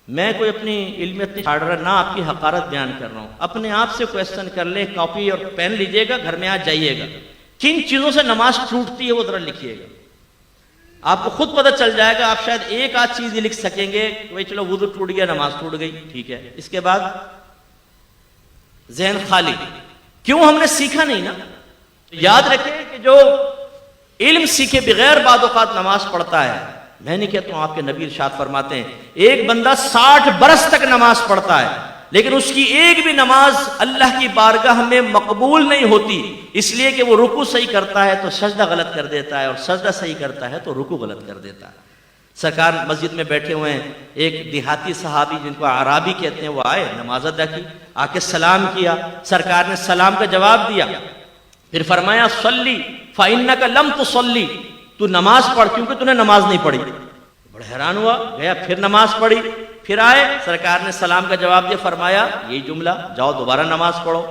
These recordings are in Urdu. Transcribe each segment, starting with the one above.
میں کوئی اپنی علمیت نہیں چھاڑ رہا، نہ آپ کی حقارت بیان کر رہا ہوں. اپنے آپ سے کویسچن کر لیں، کاپی اور پین لیجئے گا، گھر میں آج جائیے گا، کن چیزوں سے نماز ٹوٹتی ہے وہ ذرا لکھیے گا. آپ کو خود پتہ چل جائے گا. آپ شاید ایک آدھ چیز ہی لکھ سکیں گے کہ بھئی چلو وضو ٹوٹ گیا، نماز ٹوٹ گئی، ٹھیک ہے. اس کے بعد ذہن خالی. کیوں؟ ہم نے سیکھا نہیں نا. یاد رکھیں کہ جو علم سیکھے بغیر بعض اوقات نماز پڑھتا ہے، میں نہیں کہتا ہوں، آپ کے نبی ارشاد فرماتے ہیں ایک بندہ 60 برس تک نماز پڑھتا ہے لیکن اس کی ایک بھی نماز اللہ کی بارگاہ میں مقبول نہیں ہوتی، اس لیے کہ وہ رکوع صحیح کرتا ہے تو سجدہ غلط کر دیتا ہے، اور سجدہ صحیح کرتا ہے تو رکوع غلط کر دیتا ہے. سرکار مسجد میں بیٹھے ہوئے ہیں، ایک دیہاتی صحابی جن کو اعرابی کہتے ہیں وہ آئے، نماز ادا کی، آ کے سلام کیا. سرکار نے سلام کا جواب دیا، پھر فرمایا صلی فإنک لم تصلی، تو نماز پڑھ کیونکہ تو نے نماز نہیں پڑھی. بڑا حیران ہوا، گیا پھر نماز پڑھی. پھر آئے، سرکار نے سلام کا جواب دیا، فرمایا یہی جملہ، جاؤ دوبارہ نماز پڑھو.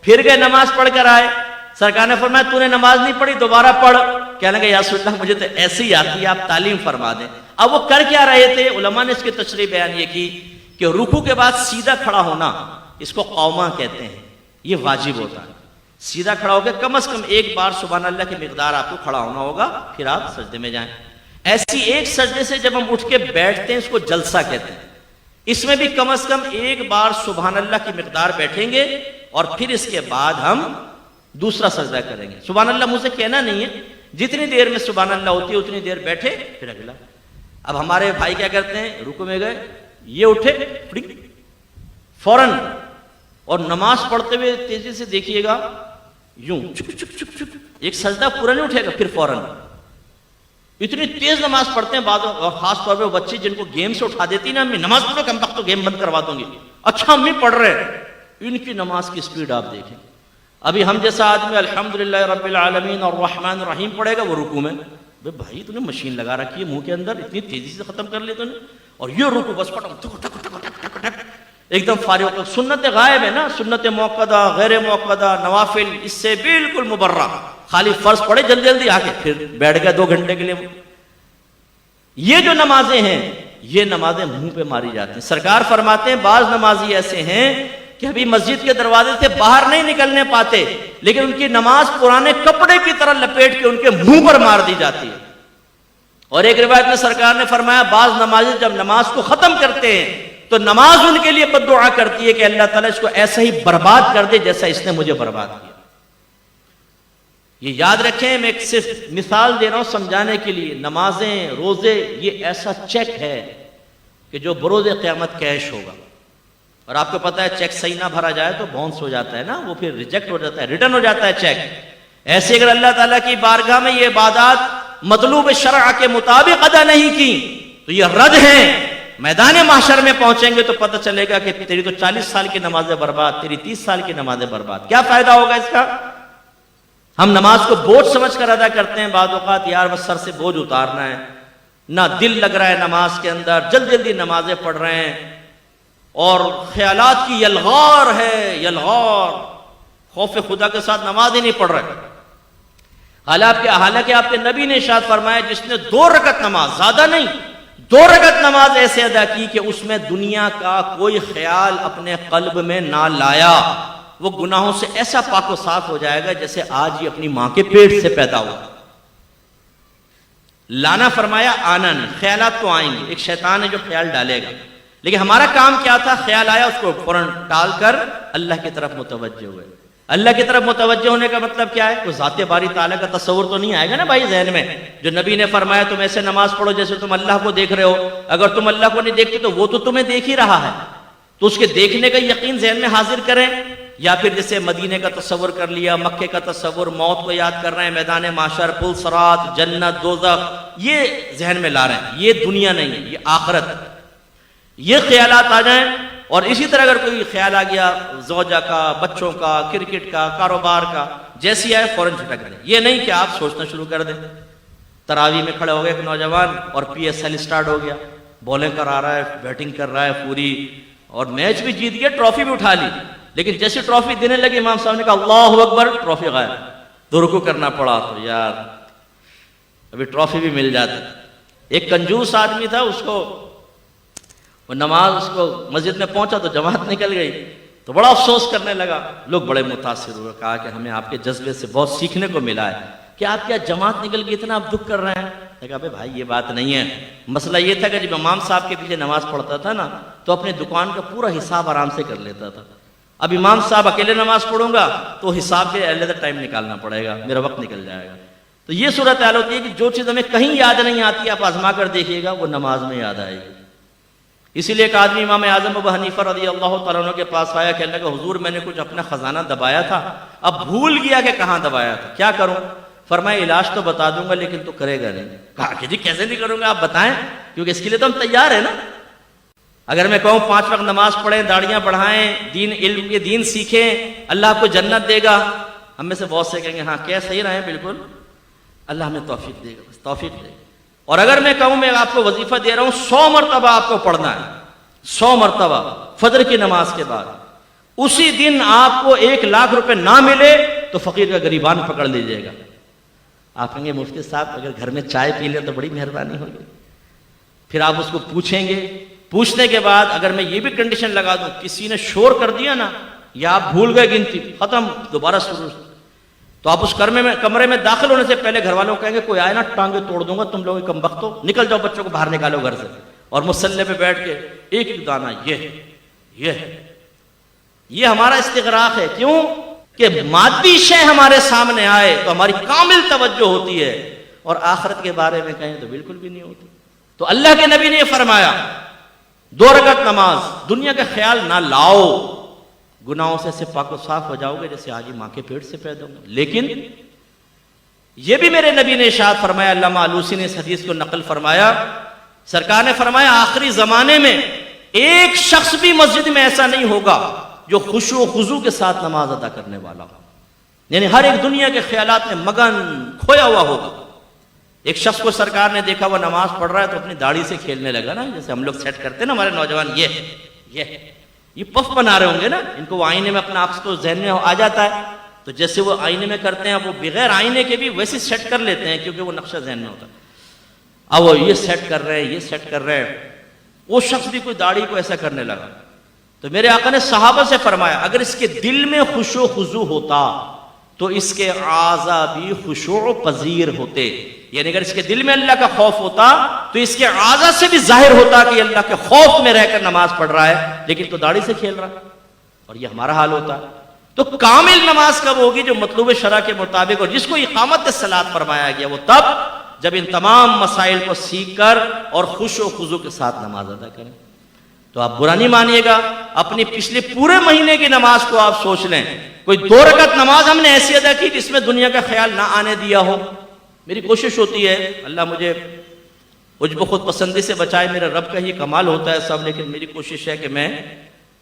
پھر گئے نماز پڑھ کر آئے، سرکار نے فرمایا تو نے نماز نہیں پڑھی، دوبارہ پڑھ. کہنے لگے یا رسول اللہ مجھے تو ایسی ہی آتی ہے، آپ تعلیم فرما دیں. اب وہ کر کیا رہے تھے؟ علماء نے اس کی تشریح بیان یہ کی کہ رکوع کے بعد سیدھا کھڑا ہونا، اس کو قوما کہتے ہیں، یہ واجب ہوتا ہے. سیدھا کھڑا ہو کے کم از کم ایک بار سبحان اللہ کی مقدار آپ کو کھڑا ہونا ہوگا، پھر آپ سجدے میں جائیں. ایسی ایک سجدے سے جب ہم اٹھ کے بیٹھتے ہیں اس کو جلسہ کہتے ہیں. اس میں بھی کم از کم ایک بار سبحان اللہ کی مقدار بیٹھیں گے اور پھر اس کے بعد ہم دوسرا سجدہ کریں گے. سبحان اللہ مجھ سے کہنا نہیں ہے، جتنی دیر میں سبحان اللہ ہوتی ہے اتنی دیر بیٹھے پھر اگلا. اب ہمارے بھائی کیا کرتے ہیں، رکوع میں گئے، یہ اٹھے فوراً، اور نماز پڑھتے ہوئے تیزی سے دیکھیے گا یوں چک چک چک چک، ایک سجدہ پورا نہیں اٹھے گا، پھر فوراً. اتنی تیز نماز پڑھتے ہیں بعض، خاص طور پہ بچے جن کو گیم سے اٹھا دیتی نا، امی نماز پڑھو، کم وقت تو گیم بند کروا دوں گی. اچھا امی پڑھ رہے، ان کی نماز کی سپیڈ آپ دیکھیں. ابھی ہم جیسا آدمی الحمدللہ رب العالمین الرحمن الرحیم پڑھے گا، وہ رکوع میں بھائی تو نے مشین لگا رکھی ہے منہ کے اندر، اتنی تیزی سے ختم کر لی تو نے، اور یہ رکوع بس پڑھو ایک دم فارغ ہو. سنت غائب ہے نا، سنت موقدہ، غیر موقدہ، نوافل اس سے بالکل مبرہ. خالی فرض پڑھے جلدی جلدی آ کے پھر بیٹھ گئے 2 گھنٹے کے لیے. یہ جو نمازیں ہیں یہ نمازیں منہ پہ ماری جاتی ہیں. سرکار فرماتے ہیں بعض نمازی ایسے ہیں کہ ابھی مسجد کے دروازے سے باہر نہیں نکلنے پاتے، لیکن ان کی نماز پرانے کپڑے کی طرح لپیٹ کے ان کے منہ پر مار دی جاتی ہے. اور ایک روایت میں سرکار نے فرمایا بعض نمازی جب نماز کو ختم کرتے ہیں تو نماز ان کے لیے بد دعا کرتی ہے کہ اللہ تعالیٰ اس کو ایسا ہی برباد کر دے جیسا اس نے مجھے برباد کیا. یہ یاد رکھیں، میں ایک صرف مثال دے رہا ہوں سمجھانے کے لیے. نمازیں، روزے یہ ایسا چیک ہے کہ جو بروز قیامت کیش ہوگا. اور آپ کو پتا ہے چیک صحیح نہ بھرا جائے تو باؤنس ہو جاتا ہے نا، وہ پھر ریجیکٹ ہو جاتا ہے، ریٹرن ہو جاتا ہے چیک. ایسے اگر اللہ تعالیٰ کی بارگاہ میں یہ عبادات مطلوب شرع کے مطابق ادا نہیں کی تو یہ رد ہیں. میدان محشر میں پہنچیں گے تو پتہ چلے گا کہ تیری تو 40 سال کی نمازیں برباد، تیری 30 سال کی نمازیں برباد. کیا فائدہ ہوگا اس کا؟ ہم نماز کو بوجھ سمجھ کر ادا کرتے ہیں بعض اوقات، یار بس سر سے بوجھ اتارنا ہے، نہ دل لگ رہا ہے نماز کے اندر، جلدی جلدی نمازیں پڑھ رہے ہیں، اور خیالات کی یلغار ہے، یلغار، خوف خدا کے ساتھ نماز ہی نہیں پڑھ رہے. حالانکہ آپ کے نبی نے ارشاد فرمایا جس نے 2 رکعت نماز، زیادہ نہیں، 2 رکعت نماز ایسے ادا کی کہ اس میں دنیا کا کوئی خیال اپنے قلب میں نہ لایا، وہ گناہوں سے ایسا پاک و صاف ہو جائے گا جیسے آج ہی اپنی ماں کے پیٹ سے پیدا ہوا. لانا فرمایا آنا نہیں. خیالات تو آئیں گے، ایک شیطان ہے جو خیال ڈالے گا، لیکن ہمارا کام کیا تھا؟ خیال آیا اس کو فوراً ٹال کر اللہ کی طرف متوجہ ہوئے. اللہ کی طرف متوجہ ہونے کا مطلب کیا ہے؟ تو ذات باری تعالیٰ کا تصور تو نہیں آئے گا نا بھائی ذہن میں. جو نبی نے فرمایا تم ایسے نماز پڑھو جیسے تم اللہ کو دیکھ رہے ہو. اگر تم اللہ کو نہیں دیکھتے تو وہ تو تمہیں دیکھ ہی رہا ہے، تو اس کے دیکھنے کا یقین ذہن میں حاضر کریں. یا پھر جیسے مدینے کا تصور کر لیا، مکے کا تصور، موت کو یاد کر رہے ہیں، میدان محشر، پل صراط، جنت، دوزخ، یہ ذہن میں لا رہے ہیں. یہ دنیا نہیں ہے، یہ آخرت. یہ خیالات آ جائیں. اور اسی طرح اگر کوئی خیال آ گیا زوجہ کا، بچوں کا، کرکٹ کا، کاروبار کا، جیسی آئے فوراً جھٹک دیں. یہ نہیں کہ آپ سوچنا شروع کر دیں. تراویح میں کھڑے ہو گئے ایک نوجوان اور PSL سٹارٹ ہو گیا، بولنگ کرا رہا ہے، بیٹنگ کر رہا ہے پوری، اور میچ بھی جیت گیا، ٹرافی بھی اٹھا لی. لیکن جیسے ٹرافی دینے لگے امام صاحب نے کہا اللہ اکبر، ٹرافی غائب. تو رکوع کرنا پڑا. تو یار ابھی ٹرافی بھی مل جاتا. ایک کنجوس آدمی تھا، اس کو وہ نماز اس کو مسجد میں پہنچا تو جماعت نکل گئی، تو بڑا افسوس کرنے لگا، لوگ بڑے متاثر ہوئے، کہا کہ ہمیں آپ کے جذبے سے بہت سیکھنے کو ملا ہے کہ آپ کیا جماعت نکل گئی اتنا آپ دکھ کر رہے ہیں؟ کہا بھائی یہ بات نہیں ہے، مسئلہ یہ تھا کہ جب امام صاحب کے پیچھے نماز پڑھتا تھا نا تو اپنے دکان کا پورا حساب آرام سے کر لیتا تھا، اب امام صاحب اکیلے نماز پڑھوں گا تو حساب کے علیحدہ ٹائم نکالنا پڑے گا، میرا وقت نکل جائے گا۔ تو یہ صورت حال ہوتی ہے کہ جو چیز ہمیں کہیں یاد نہیں آتی آپ آزما کر دیکھیے گا وہ نماز میں یاد آئے گی۔ اسی لیے ایک آدمی امام اعظم ابو حنیفہ رضی اللہ تعالیٰ عنہ کے پاس آیا، کہنے لگا حضور میں نے کچھ اپنا خزانہ دبایا تھا، اب بھول گیا کہ کہاں دبایا تھا، کیا کروں؟ فرمایا علاج تو بتا دوں گا لیکن تو کرے گا نہیں۔ کہا کہ جی کیسے نہیں کروں گا، آپ بتائیں، کیونکہ اس کے لیے تو ہم تیار ہیں نا۔ اگر میں کہوں 5 وقت نماز پڑھیں، داڑیاں بڑھائیں، دین علم یہ دین سیکھیں، اللہ آپ کو جنت دے گا، ہم میں سے بہت سے کہیں گے ہاں کیا صحیح رہے بالکل، اللہ ہمیں توفیق دے گا، بس توفیق دے گا۔ اور اگر میں کہوں میں آپ کو وظیفہ دے رہا ہوں 100 مرتبہ آپ کو پڑھنا ہے، 100 مرتبہ فجر کی نماز کے بعد، اسی دن آپ کو 1 لاکھ روپے نہ ملے تو فقیر کا گریبان پکڑ لیجیے گا۔ آپ کہیں گے مفتی صاحب اگر گھر میں چائے پی لیں تو بڑی مہربانی ہوگی۔ پھر آپ اس کو پوچھیں گے، پوچھنے کے بعد اگر میں یہ بھی کنڈیشن لگا دوں کسی نے شور کر دیا نا یا آپ بھول گئے گنتی، ختم، دوبارہ شروع، تو آپ اس کمرے میں داخل ہونے سے پہلے گھر والوں کو کہیں گے کوئی آئے نا ٹانگیں توڑ دوں گا، تم لوگ کم بخت ہو، نکل جاؤ، بچوں کو باہر نکالو گھر سے، اور مصلی پہ بیٹھ کے ایک ایک دانہ یہ ہمارا استغراق ہے۔ کیوں کہ مادی شے ہمارے سامنے آئے تو ہماری کامل توجہ ہوتی ہے، اور آخرت کے بارے میں کہیں تو بالکل بھی نہیں ہوتی۔ تو اللہ کے نبی نے یہ فرمایا 2 رکعت نماز، دنیا کا خیال نہ لاؤ، گناہوں سے ایسے پاک و صاف ہو جاؤ گے جیسے آج ہی ماں کے پیٹ سے پیدا ہوں۔ لیکن یہ بھی میرے نبی نے ارشاد فرمایا، علامہ آلوسی نے اس حدیث کو نقل فرمایا، سرکار نے فرمایا آخری زمانے میں ایک شخص بھی مسجد میں ایسا نہیں ہوگا جو خشوع و خضوع کے ساتھ نماز ادا کرنے والا ہو، یعنی ہر ایک دنیا کے خیالات میں مگن کھویا ہوا ہوگا۔ ایک شخص کو سرکار نے دیکھا وہ نماز پڑھ رہا ہے تو اپنی داڑھی سے کھیلنے لگا نا، جیسے ہم لوگ سیٹ کرتے ہیں نا ہمارے نوجوان، یہ پف بنا رہے ہوں گے نا، ان کو وہ آئینے میں اپنا آپ کو ذہن میں آ جاتا ہے، تو جیسے وہ آئینے میں کرتے ہیں وہ بغیر آئینے کے بھی ویسے سیٹ کر لیتے ہیں کیونکہ وہ نقشہ ذہن میں ہوتا ہے۔ اب وہ یہ سیٹ کر رہے ہیں، یہ سیٹ کر رہے ہیں، وہ شخص بھی کوئی داڑھی کو ایسا کرنے لگا، تو میرے آقا نے صحابہ سے فرمایا اگر اس کے دل میں خشوع و خضوع ہوتا تو اس کے اعضاء بھی خشوع پذیر ہوتے، یعنی اگر اس کے دل میں اللہ کا خوف ہوتا تو اس کے اعضاء سے بھی ظاہر ہوتا کہ اللہ کے خوف میں رہ کر نماز پڑھ رہا ہے، لیکن تو داڑھی سے کھیل رہا ہے، اور یہ ہمارا حال ہوتا ہے۔ تو کامل نماز کب ہوگی؟ جو مطلوب شرع کے مطابق، اور جس کو اقامت الصلاۃ فرمایا گیا وہ تب جب ان تمام مسائل کو سیکھ کر اور خشوع و خضوع کے ساتھ نماز ادا کریں۔ تو آپ برا نہیں مانیے گا، اپنی پچھلے پورے مہینے کی نماز کو آپ سوچ لیں، کوئی 2 رکعت نماز ہم نے ایسی ادا کی جس میں دنیا کا خیال نہ آنے دیا ہو۔ میری کوشش ہوتی ہے، اللہ مجھے عجب خود پسندی سے بچائے، میرا رب کا ہی کمال ہوتا ہے سب، لیکن میری کوشش ہے کہ میں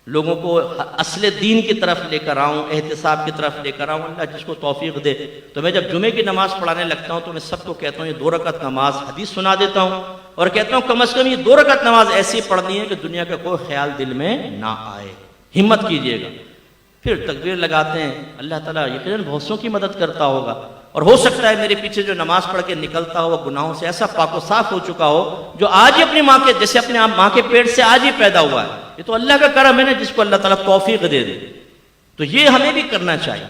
لوگوں کو اصل دین کی طرف لے کر آؤں، احتساب کی طرف لے کر آؤں، اللہ جس کو توفیق دے۔ تو میں جب جمعے کی نماز پڑھانے لگتا ہوں تو میں سب کو کہتا ہوں یہ 2 رکعت نماز حدیث سنا دیتا ہوں، اور کہتا ہوں کم از کم یہ 2 رکعت نماز ایسی پڑھنی ہے کہ دنیا کا کوئی خیال دل میں نہ آئے، ہمت کیجئے گا۔ پھر تکبیر لگاتے ہیں، اللہ تعالیٰ یقیناً بہت سوں کی مدد کرتا ہوگا، اور ہو سکتا ہے میرے پیچھے جو نماز پڑھ کے نکلتا ہو وہ گناہوں سے ایسا پاک و صاف ہو چکا ہو جو آج ہی اپنی ماں کے جیسے اپنے ماں کے پیٹ سے آج ہی پیدا ہوا ہے۔ یہ تو اللہ کا کرم ہے نا، جس کو اللہ تعالیٰ توفیق دے دے، تو یہ ہمیں بھی کرنا چاہیے۔